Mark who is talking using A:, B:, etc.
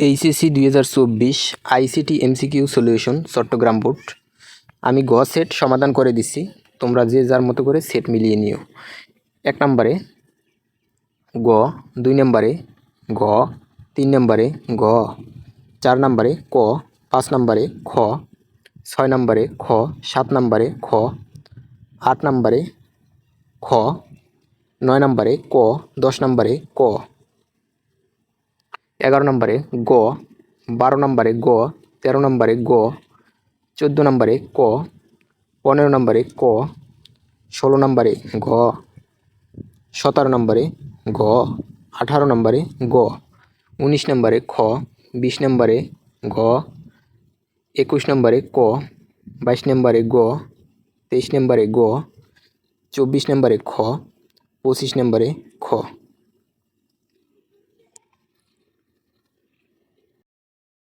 A: HSC 2024 ICT MCQ solution Chattogram board. আমি গ set সমাধান করে দিচ্ছি, তোমরা যে যার মতো করে সেট মিলিয়ে নিও। 1 নম্বরে গ, 2 নম্বরে ঘ, 3 নম্বরে ঘ, 4 নম্বরে ক, 5 নম্বরে খ, 6 নম্বরে খ, 7 নম্বরে খ, 8 নম্বরে খ, 9 নম্বরে ক, 10 নম্বরে ক, 11 নম্বরে গ, 12 নম্বরে গ, 13 নম্বরে গ, 14 নম্বরে ক, 15 নম্বরে ক, 16 নম্বরে ঘ, 17 নম্বরে ঘ, 18 নম্বরে গ, 19 নম্বরে খ, 20 নম্বরে ঘ, 21 নম্বরে ক, 22 নম্বরে গ, 23 নম্বরে গ, 24 নম্বরে খ, 25 নম্বরে খ।